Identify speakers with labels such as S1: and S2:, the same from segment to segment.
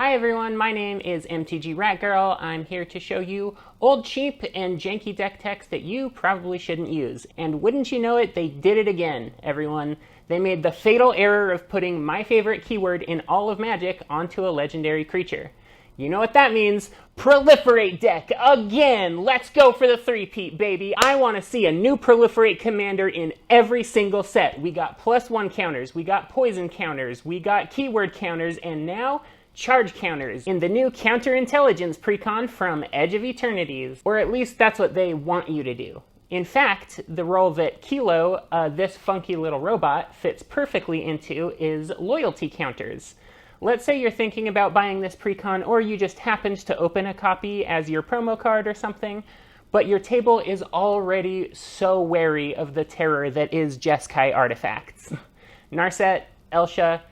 S1: Hi everyone, my name is MTG Rat Girl. I'm here to show you old, cheap, and janky deck techs that you probably shouldn't use. And wouldn't you know it, they did it again, everyone. They made the fatal error of putting my favorite keyword in all of Magic onto a legendary creature. You know what that means? Proliferate deck again! Let's go for the three-peat, baby! I want to see a new Proliferate commander in every single set. We got +1 counters, we got poison counters, we got keyword counters, and now charge counters in the new counterintelligence precon from Edge of Eternities. Or at least that's what they want you to do. In fact, the role that Kilo, this funky little robot, fits perfectly into is loyalty counters. Let's say you're thinking about buying this precon, or you just happened to open a copy as your promo card or something, but your table is already so wary of the terror that is Jeskai artifacts. Narset, Elsha,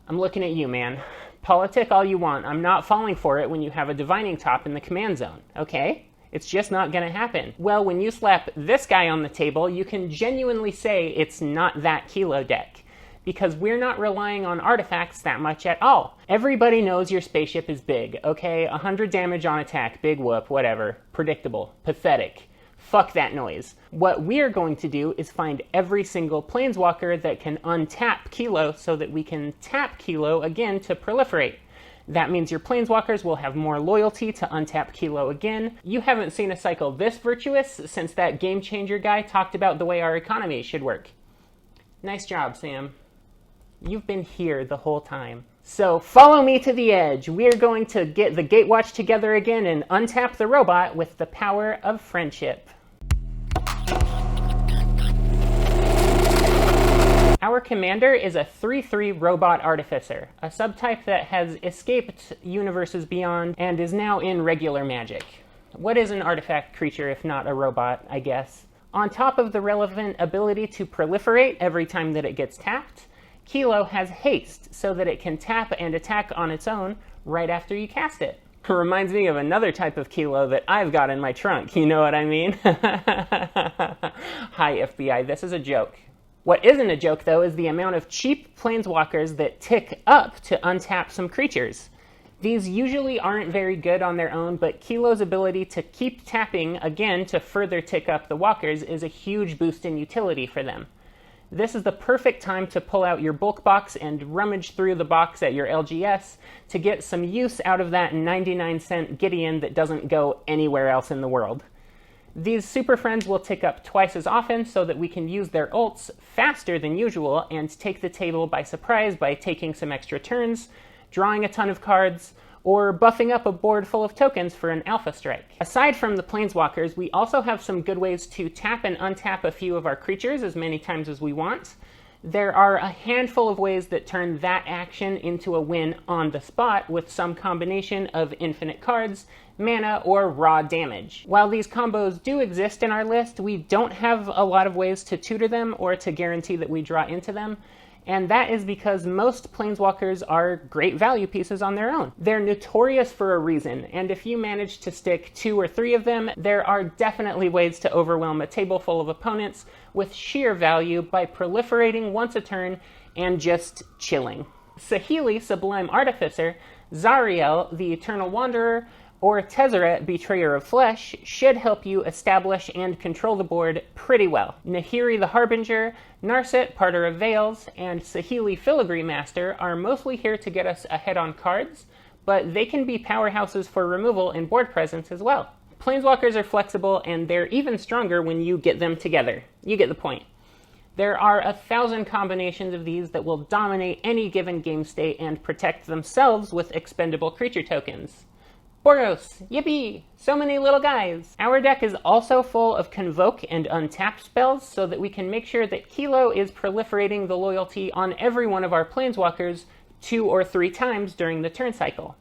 S1: I'm looking at you, man. Politic all you want. I'm not falling for it when you have a divining top in the command zone, okay? It's just not going to happen. Well, when you slap this guy on the table, you can genuinely say it's not that Kilo deck, because we're not relying on artifacts that much at all. Everybody knows your spaceship is big, okay? 100 damage on attack, big whoop, whatever. Predictable, pathetic. Fuck that noise. What we're going to do is find every single planeswalker that can untap Kilo so that we can tap Kilo again to proliferate. That means your planeswalkers will have more loyalty to untap Kilo again. You haven't seen a cycle this virtuous since that Game Changer guy talked about the way our economy should work. Nice job, Sam. You've been here the whole time. So follow me to the edge. We're going to get the Gatewatch together again and untap the robot with the power of friendship. Our commander is a 3/3 robot artificer, a subtype that has escaped universes beyond and is now in regular Magic. What is an artifact creature if not a robot, I guess? On top of the relevant ability to proliferate every time that it gets tapped, Kilo has haste so that it can tap and attack on its own right after you cast it. It reminds me of another type of Kilo that I've got in my trunk, you know what I mean? Hi FBI, this is a joke. What isn't a joke, though, is the amount of cheap planeswalkers that tick up to untap some creatures. These usually aren't very good on their own, but Kilo's ability to keep tapping again to further tick up the walkers is a huge boost in utility for them. This is the perfect time to pull out your bulk box and rummage through the box at your LGS to get some use out of that 99-cent Gideon that doesn't go anywhere else in the world. These super friends will tick up twice as often so that we can use their ults faster than usual and take the table by surprise by taking some extra turns, drawing a ton of cards, or buffing up a board full of tokens for an alpha strike. Aside from the planeswalkers, we also have some good ways to tap and untap a few of our creatures as many times as we want. There are a handful of ways that turn that action into a win on the spot with some combination of infinite cards, mana, or raw damage. While these combos do exist in our list, we don't have a lot of ways to tutor them or to guarantee that we draw into them, and that is because most planeswalkers are great value pieces on their own. They're notorious for a reason, and if you manage to stick 2 or 3 of them, there are definitely ways to overwhelm a table full of opponents with sheer value by proliferating once a turn and just chilling. Saheeli, Sublime Artificer, Zariel, the Eternal Wanderer, or Tezzeret, Betrayer of Flesh, should help you establish and control the board pretty well. Nahiri the Harbinger, Narset, Parter of Veils, and Saheeli Filigree Master are mostly here to get us ahead on cards, but they can be powerhouses for removal and board presence as well. Planeswalkers are flexible, and they're even stronger when you get them together. You get the point. There are 1,000 combinations of these that will dominate any given game state and protect themselves with expendable creature tokens. Boros, yippee! So many little guys! Our deck is also full of convoke and untap spells so that we can make sure that Kilo is proliferating the loyalty on every one of our planeswalkers 2 or 3 times during the turn cycle.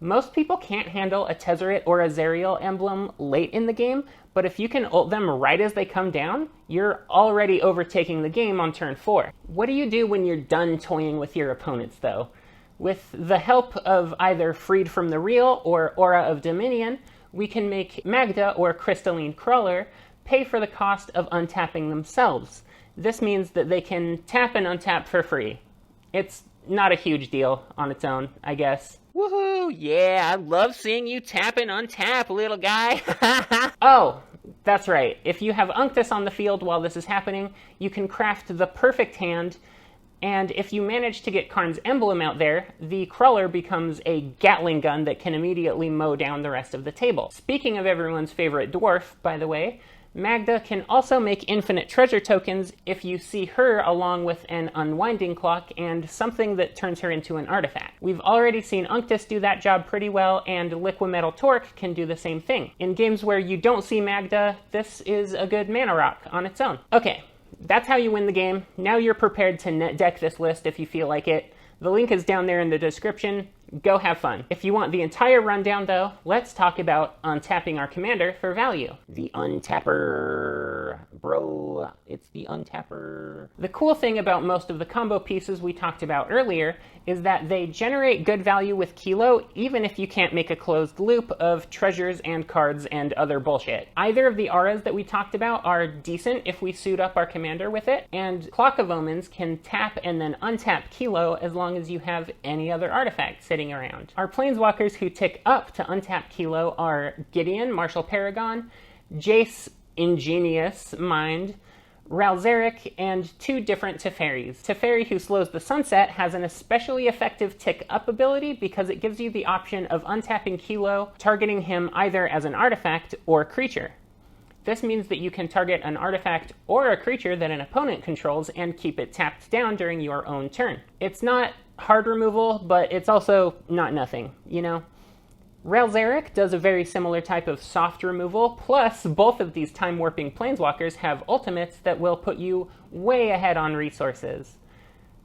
S1: Most people can't handle a Tezzeret or a Zariel emblem late in the game, but if you can ult them right as they come down, you're already overtaking the game on turn 4. What do you do when you're done toying with your opponents, though? With the help of either Freed from the Real or Aura of Dominion, we can make Magda or Crystalline Crawler pay for the cost of untapping themselves. This means that they can tap and untap for free. It's not a huge deal on its own, I guess. Woohoo! Yeah, I love seeing you tap and untap, little guy. Oh, that's right. If you have Unctus on the field while this is happening, you can craft the perfect hand. And if you manage to get Karn's emblem out there, the crawler becomes a Gatling gun that can immediately mow down the rest of the table. Speaking of everyone's favorite dwarf, by the way, Magda can also make infinite treasure tokens if you see her along with an unwinding clock and something that turns her into an artifact. We've already seen Unctus do that job pretty well, and Liquimetal Torque can do the same thing. In games where you don't see Magda, this is a good mana rock on its own. Okay. That's how you win the game. Now you're prepared to net deck this list if you feel like it. The link is down there in the description. Go have fun. If you want the entire rundown, though, let's talk about untapping our commander for value. The Untapper. Bro, it's the Untapper. The cool thing about most of the combo pieces we talked about earlier is that they generate good value with Kilo, even if you can't make a closed loop of treasures and cards and other bullshit. Either of the auras that we talked about are decent if we suit up our commander with it, and Clock of Omens can tap and then untap Kilo as long as you have any other artifact sitting around. Our planeswalkers who tick up to untap Kilo are Gideon, Martial Paragon, Jace, Ingenious Mind, Ralzeric, and two different Teferis. Teferi, who slows the sunset, has an especially effective tick up ability because it gives you the option of untapping Kilo, targeting him either as an artifact or creature. This means that you can target an artifact or a creature that an opponent controls and keep it tapped down during your own turn. It's not hard removal, but it's also not nothing, you know? Ralzeric does a very similar type of soft removal, plus both of these time-warping planeswalkers have ultimates that will put you way ahead on resources.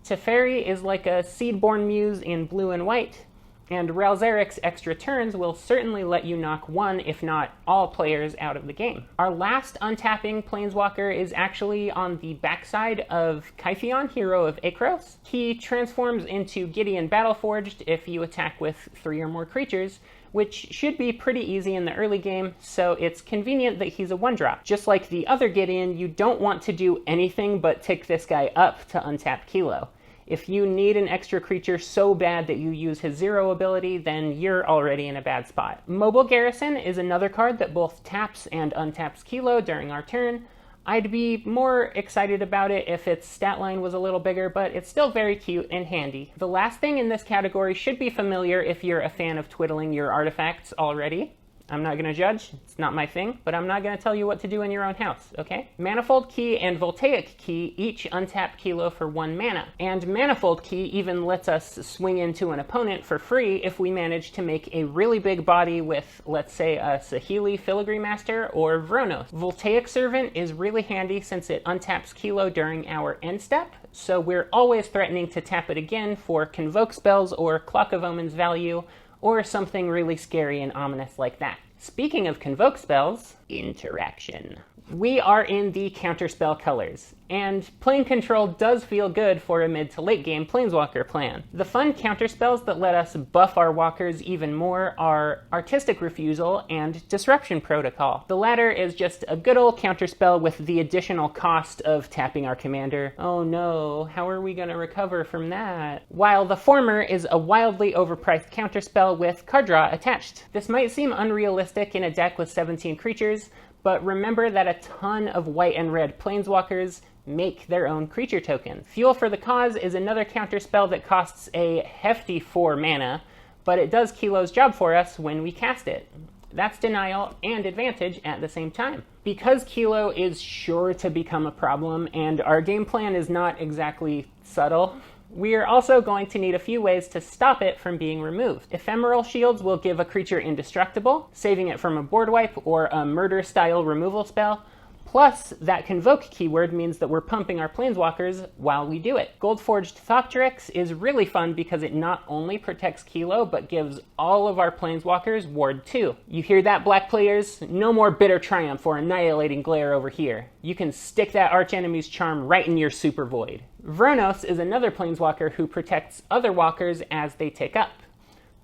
S1: Teferi is like a Seedborn Muse in blue and white, and Ralzeric's extra turns will certainly let you knock one, if not all, players out of the game. Our last untapping planeswalker is actually on the backside of Kyphion, Hero of Akros. He transforms into Gideon Battleforged if you attack with 3 or more creatures, which should be pretty easy in the early game, so it's convenient that he's a 1-drop. Just like the other Gideon, you don't want to do anything but tick this guy up to untap Kilo. If you need an extra creature so bad that you use his 0 ability, then you're already in a bad spot. Mobile Garrison is another card that both taps and untaps Kilo during our turn. I'd be more excited about it if its stat line was a little bigger, but it's still very cute and handy. The last thing in this category should be familiar if you're a fan of twiddling your artifacts already. I'm not going to judge, it's not my thing, but I'm not going to tell you what to do in your own house, okay? Manifold Key and Voltaic Key each untap Kilo for 1 mana, and Manifold Key even lets us swing into an opponent for free if we manage to make a really big body with, let's say, a Saheeli Filigree Master or Vronos. Voltaic Servant is really handy since it untaps Kilo during our end step, so we're always threatening to tap it again for Convoke spells or Clock of Omens value, or something really scary and ominous like that. Speaking of Convoke spells, interaction. We are in the counterspell colors, and playing control does feel good for a mid to late game planeswalker plan. The fun counterspells that let us buff our walkers even more are Artistic Refusal and Disruption Protocol. The latter is just a good old counterspell with the additional cost of tapping our commander. Oh no, how are we going to recover from that? While the former is a wildly overpriced counterspell with card draw attached. This might seem unrealistic in a deck with 17 creatures, but remember that a ton of white and red planeswalkers make their own creature tokens. Fuel for the Cause is another counterspell that costs a hefty 4 mana, but it does Kilo's job for us when we cast it. That's denial and advantage at the same time. Because Kilo is sure to become a problem, and our game plan is not exactly subtle, we are also going to need a few ways to stop it from being removed. Ephemeral Shields will give a creature indestructible, saving it from a board wipe or a murder-style removal spell. Plus, that Convoke keyword means that we're pumping our planeswalkers while we do it. Goldforged Thopteryx is really fun because it not only protects Kilo, but gives all of our planeswalkers Ward 2. You hear that, black players? No more Bitter Triumph or Annihilating Glare over here. You can stick that archenemy's charm right in your Super Void. Vronos is another planeswalker who protects other walkers as they tick up.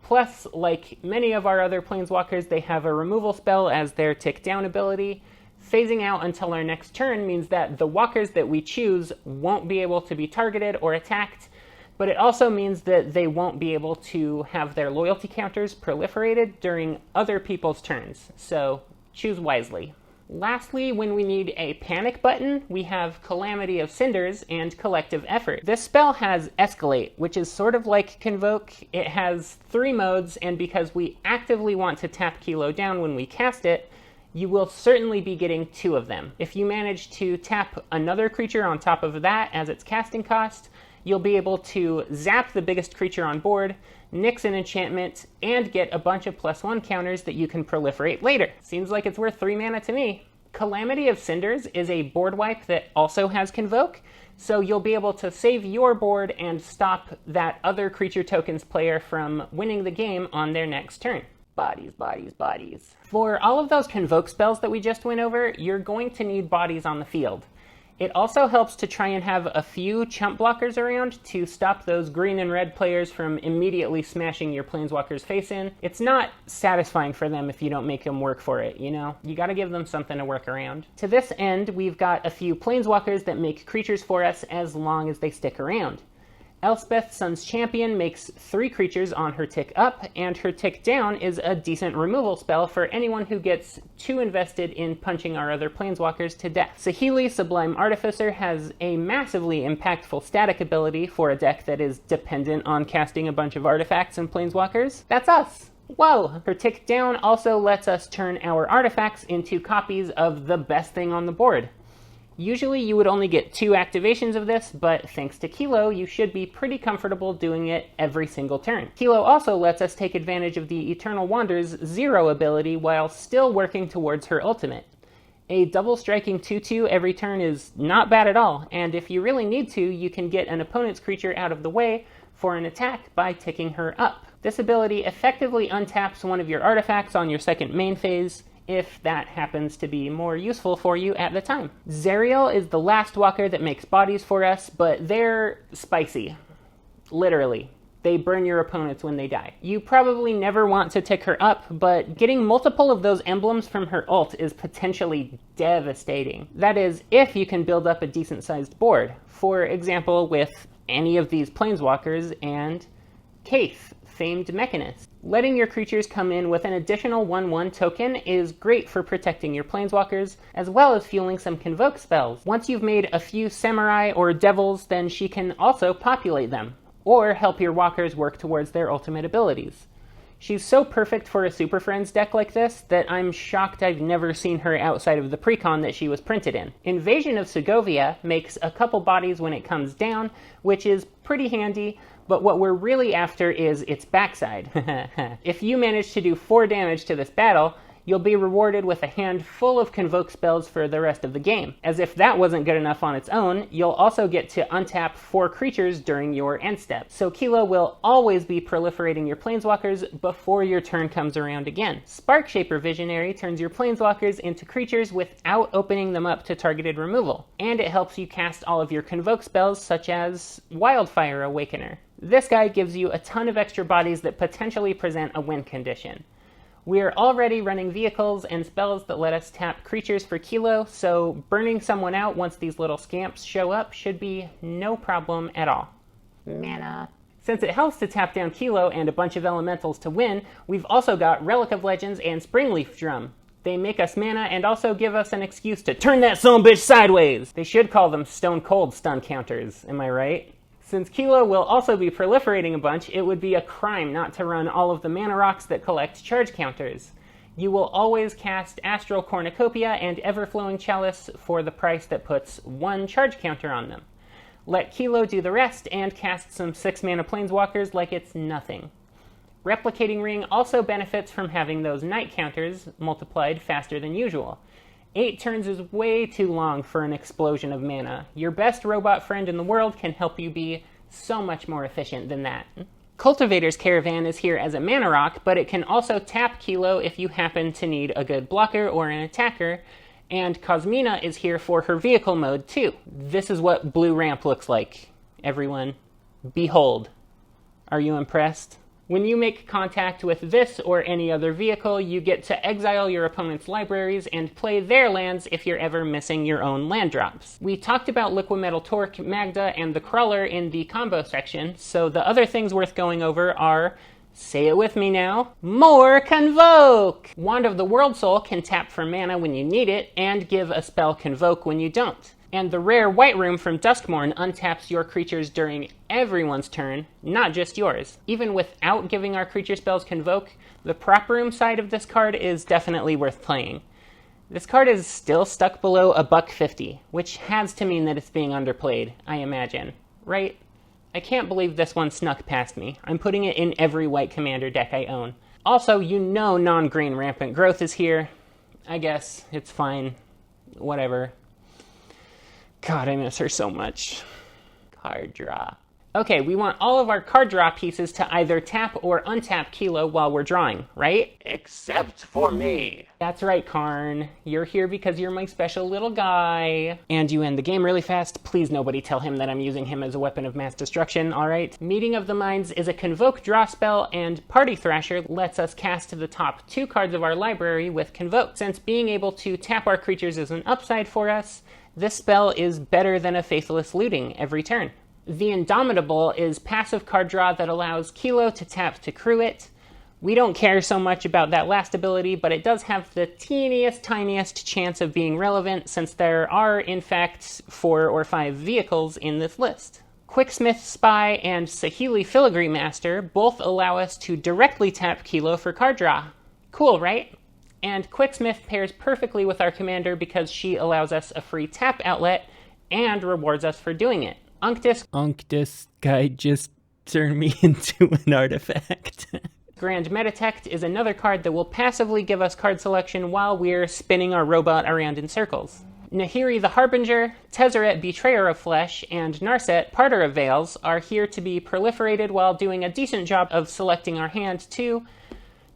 S1: Plus, like many of our other planeswalkers, they have a removal spell as their tick down ability. Phasing out until our next turn means that the walkers that we choose won't be able to be targeted or attacked, but it also means that they won't be able to have their loyalty counters proliferated during other people's turns, so choose wisely. Lastly, when we need a panic button, we have Calamity of Cinders and Collective Effort. This spell has Escalate, which is sort of like Convoke. It has 3 modes, and because we actively want to tap Kilo down when we cast it, you will certainly be getting 2 of them. If you manage to tap another creature on top of that as its casting cost, you'll be able to zap the biggest creature on board, nix an enchantment, and get a bunch of +1 counters that you can proliferate later. Seems like it's worth 3 mana to me. Calamity of Cinders is a board wipe that also has Convoke, so you'll be able to save your board and stop that other creature tokens player from winning the game on their next turn. Bodies, bodies, bodies. For all of those Convoke spells that we just went over, you're going to need bodies on the field. It also helps to try and have a few chump blockers around to stop those green and red players from immediately smashing your planeswalker's face in. It's not satisfying for them if you don't make them work for it, you know? You gotta give them something to work around. To this end, we've got a few planeswalkers that make creatures for us as long as they stick around. Elspeth, Sun's Champion, makes 3 creatures on her tick up, and her tick down is a decent removal spell for anyone who gets too invested in punching our other planeswalkers to death. Saheeli, Sublime Artificer, has a massively impactful static ability for a deck that is dependent on casting a bunch of artifacts and planeswalkers. That's us! Whoa! Her tick down also lets us turn our artifacts into copies of the best thing on the board. Usually you would only get 2 activations of this, but thanks to Kilo, you should be pretty comfortable doing it every single turn. Kilo also lets us take advantage of the Eternal Wander's 0 ability while still working towards her ultimate. A double striking 2/2 every turn is not bad at all, and if you really need to, you can get an opponent's creature out of the way for an attack by ticking her up. This ability effectively untaps one of your artifacts on your second main phase, if that happens to be more useful for you at the time. Zerial is the last walker that makes bodies for us, but they're spicy. Literally. They burn your opponents when they die. You probably never want to tick her up, but getting multiple of those emblems from her ult is potentially devastating. That is, if you can build up a decent-sized board. For example, with any of these planeswalkers and Kaith, Famed Mechanist. Letting your creatures come in with an additional 1/1 token is great for protecting your planeswalkers, as well as fueling some Convoke spells. Once you've made a few Samurai or Devils, then she can also populate them, or help your walkers work towards their ultimate abilities. She's so perfect for a Super Friends deck like this that I'm shocked I've never seen her outside of the precon that she was printed in. Invasion of Segovia makes a couple bodies when it comes down, which is pretty handy, but what we're really after is its backside. If you manage to do 4 damage to this battle, you'll be rewarded with a hand full of Convoke spells for the rest of the game. As if that wasn't good enough on its own, you'll also get to untap 4 creatures during your end step. So Kilo will always be proliferating your planeswalkers before your turn comes around again. Sparkshaper Visionary turns your planeswalkers into creatures without opening them up to targeted removal. And it helps you cast all of your Convoke spells, such as Wildfire Awakener. This guy gives you a ton of extra bodies that potentially present a win condition. We're already running vehicles and spells that let us tap creatures for Kilo, so burning someone out once these little scamps show up should be no problem at all. Mana. Since it helps to tap down Kilo and a bunch of elementals to win, we've also got Relic of Legends and Springleaf Drum. They make us mana and also give us an excuse to turn that sumbitch sideways! They should call them Stone Cold stun counters, am I right? Since Kilo will also be proliferating a bunch, it would be a crime not to run all of the mana rocks that collect charge counters. You will always cast Astral Cornucopia and Everflowing Chalice for the price that puts 1 charge counter on them. Let Kilo do the rest and cast some 6 mana planeswalkers like it's nothing. Replicating Ring also benefits from having those night counters multiplied faster than usual. 8 turns is way too long for an explosion of mana. Your best robot friend in the world can help you be so much more efficient than that. Cultivator's Caravan is here as a mana rock, but it can also tap Kilo if you happen to need a good blocker or an attacker, and Cosmina is here for her vehicle mode too. This is what blue ramp looks like, everyone. Behold. Are you impressed? When you make contact with this or any other vehicle, you get to exile your opponent's libraries and play their lands if you're ever missing your own land drops. We talked about Liquimetal Torque, Magda, and the Crawler in the combo section, so the other things worth going over are, say it with me now, more Convoke! Wand of the World Soul can tap for mana when you need it, and give a spell Convoke when you don't. And the rare White Room from Duskmourn untaps your creatures during everyone's turn, not just yours. Even without giving our creature spells Convoke, the Prop Room side of this card is definitely worth playing. This card is still stuck below $1.50, which has to mean that it's being underplayed, I imagine. Right? I can't believe this one snuck past me. I'm putting it in every white commander deck I own. Also, you know non-green Rampant Growth is here. I guess it's fine. Whatever. God, I miss her so much. Card draw. Okay, we want all of our card draw pieces to either tap or untap Kilo while we're drawing, right?
S2: Except for me.
S1: That's right, Karn. You're here because you're my special little guy. And you end the game really fast. Please nobody tell him that I'm using him as a weapon of mass destruction, alright? Meeting of the Minds is a Convoke draw spell, and Party Thrasher lets us cast the top 2 cards of our library with Convoke. Since being able to tap our creatures is an upside for us, this spell is better than a Faithless Looting every turn. The Indomitable is passive card draw that allows Kilo to tap to crew it. We don't care so much about that last ability, but it does have the tiniest chance of being relevant since there are, in fact, 4 or 5 vehicles in this list. Quicksmith Spy and Saheeli Filigree Master both allow us to directly tap Kilo for card draw. Cool, right? And Quicksmith pairs perfectly with our commander because she allows us a free tap outlet and rewards us for doing it.
S3: Unctus guy just turned me into an artifact.
S1: Grand Metatect is another card that will passively give us card selection while we're spinning our robot around in circles. Nahiri the Harbinger, Tezzeret Betrayer of Flesh, and Narset Parter of Veils are here to be proliferated while doing a decent job of selecting our hand too.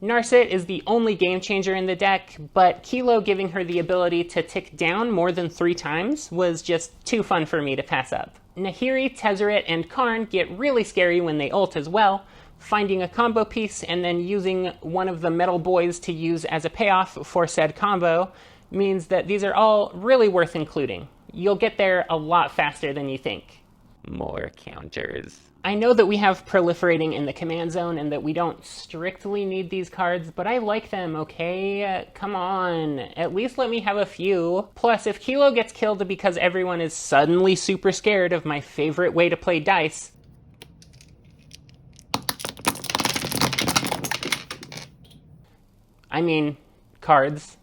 S1: Narset is the only game changer in the deck, but Kilo giving her the ability to tick down more than 3 times was just too fun for me to pass up. Nahiri, Tezzeret, and Karn get really scary when they ult as well. Finding a combo piece and then using one of the metal boys to use as a payoff for said combo means that these are all really worth including. You'll get there a lot faster than you think.
S3: More counters.
S1: I know that we have proliferating in the command zone and that we don't strictly need these cards, but I like them, okay? Come on, at least let me have a few. Plus, if Kilo gets killed because everyone is suddenly super scared of my favorite way to play dice, I mean, cards,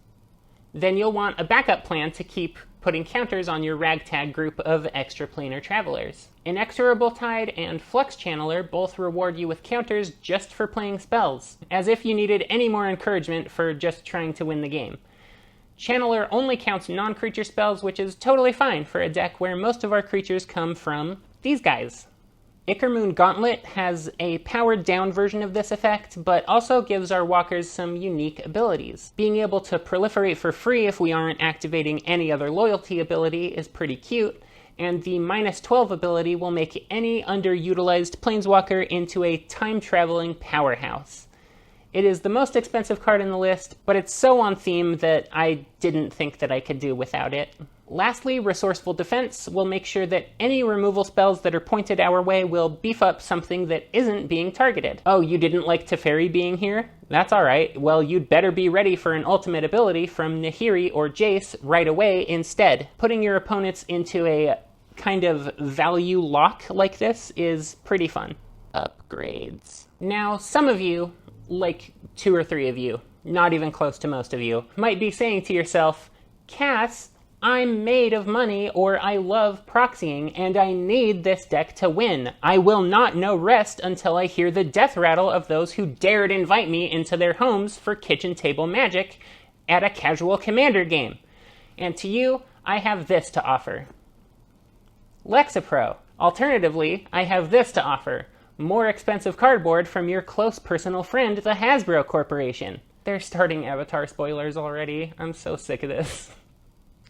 S1: then you'll want a backup plan to keep putting counters on your ragtag group of extraplanar travelers. Inexorable Tide and Flux Channeler both reward you with counters just for playing spells, as if you needed any more encouragement for just trying to win the game. Channeler only counts non-creature spells, which is totally fine for a deck where most of our creatures come from these guys. Ickermoon Gauntlet has a powered-down version of this effect, but also gives our walkers some unique abilities. Being able to proliferate for free if we aren't activating any other loyalty ability is pretty cute, and the -12 ability will make any underutilized planeswalker into a time-traveling powerhouse. It is the most expensive card in the list, but it's so on theme that I didn't think that I could do without it. Lastly, Resourceful Defense will make sure that any removal spells that are pointed our way will beef up something that isn't being targeted. Oh, you didn't like Teferi being here? That's alright. Well, you'd better be ready for an ultimate ability from Nahiri or Jace right away instead. Putting your opponents into a kind of value lock like this is pretty fun. Upgrades. Now, some of you, like 2 or 3 of you, not even close to most of you, might be saying to yourself, Cass, I'm made of money, or I love proxying, and I need this deck to win. I will not know rest until I hear the death rattle of those who dared invite me into their homes for kitchen table magic at a casual commander game. And to you, I have this to offer. Lexapro. Alternatively, I have this to offer. More expensive cardboard from your close personal friend, the Hasbro Corporation. They're starting Avatar spoilers already. I'm so sick of this.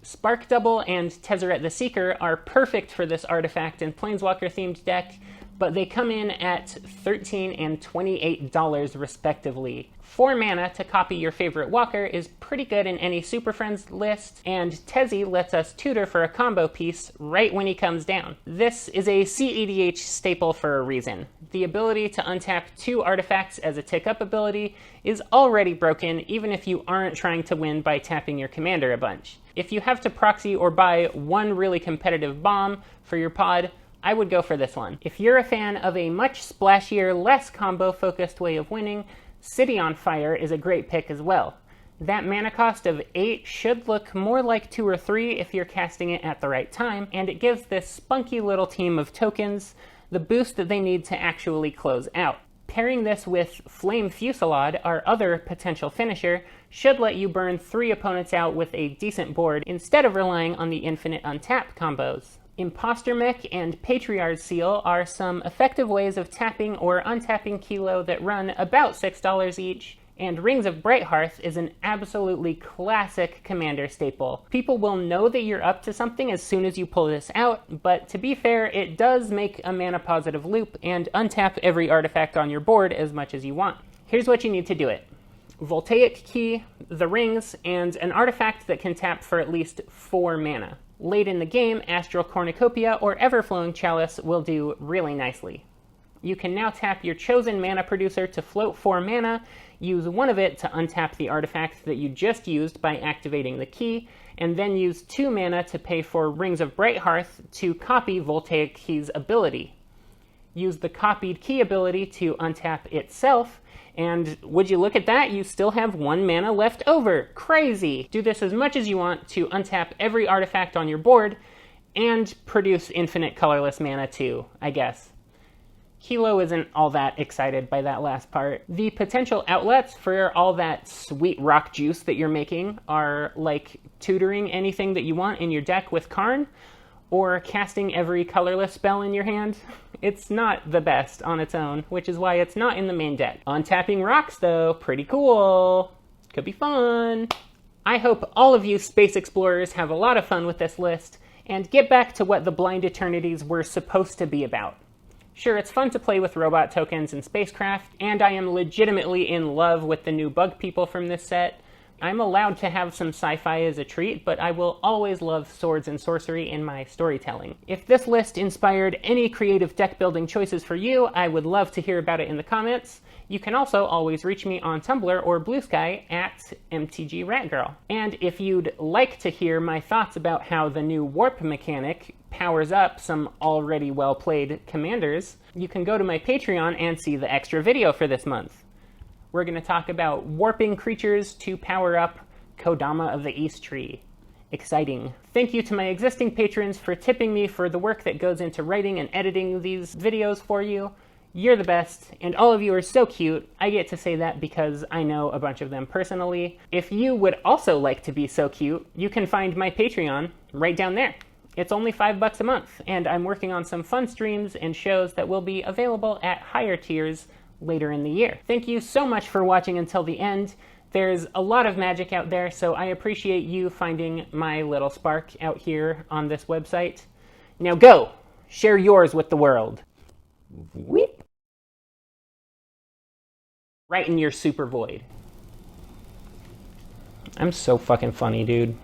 S1: Spark Double and Tezzeret the Seeker are perfect for this artifact and planeswalker-themed deck, but they come in at $13 and $28 respectively. 4 mana to copy your favorite walker is pretty good in any Super Friends list, and Tezzy lets us tutor for a combo piece right when he comes down. This is a CEDH staple for a reason. The ability to untap 2 artifacts as a tick-up ability is already broken, even if you aren't trying to win by tapping your commander a bunch. If you have to proxy or buy one really competitive bomb for your pod, I would go for this one. If you're a fan of a much splashier, less combo-focused way of winning, City on Fire is a great pick as well. That mana cost of 8 should look more like 2 or 3 if you're casting it at the right time, and it gives this spunky little team of tokens the boost that they need to actually close out. Pairing this with Flame Fusillade, our other potential finisher, should let you burn 3 opponents out with a decent board instead of relying on the infinite untap combos. Imposter Mech and Patriarch's Seal are some effective ways of tapping or untapping Kilo that run about $6 each, and Rings of Brighthearth is an absolutely classic commander staple. People will know that you're up to something as soon as you pull this out, but to be fair, it does make a mana positive loop and untap every artifact on your board as much as you want. Here's what you need to do it. Voltaic Key, the rings, and an artifact that can tap for at least 4 mana. Late in the game, Astral Cornucopia or Everflowing Chalice will do really nicely. You can now tap your chosen mana producer to float 4 mana, use one of it to untap the artifact that you just used by activating the key, and then use 2 mana to pay for Rings of Brighthearth to copy Voltaic Key's ability. Use the copied key ability to untap itself, and would you look at that, you still have 1 mana left over. Crazy! Do this as much as you want to untap every artifact on your board, and produce infinite colorless mana too, I guess. Kilo isn't all that excited by that last part. The potential outlets for all that sweet rock juice that you're making are like tutoring anything that you want in your deck with Karn, or casting every colorless spell in your hand. It's not the best on its own, which is why it's not in the main deck. Untapping rocks, though, pretty cool. Could be fun. I hope all of you space explorers have a lot of fun with this list, and get back to what the Blind Eternities were supposed to be about. Sure, it's fun to play with robot tokens and spacecraft, and I am legitimately in love with the new bug people from this set. I'm allowed to have some sci-fi as a treat, but I will always love swords and sorcery in my storytelling. If this list inspired any creative deck building choices for you, I would love to hear about it in the comments. You can also always reach me on Tumblr or Blue Sky at MTGRatGirl. And if you'd like to hear my thoughts about how the new warp mechanic powers up some already well-played commanders, you can go to my Patreon and see the extra video for this month. We're going to talk about warping creatures to power up Kodama of the East Tree. Exciting. Thank you to my existing patrons for tipping me for the work that goes into writing and editing these videos for you. You're the best, and all of you are so cute. I get to say that because I know a bunch of them personally. If you would also like to be so cute, you can find my Patreon right down there. It's only $5 a month, and I'm working on some fun streams and shows that will be available at higher tiers later in the year. Thank you so much for watching until the end. There's a lot of magic out there, so I appreciate you finding my little spark out here on this website. Now go! Share yours with the world. Whip! Right in your super void. I'm so fucking funny, dude.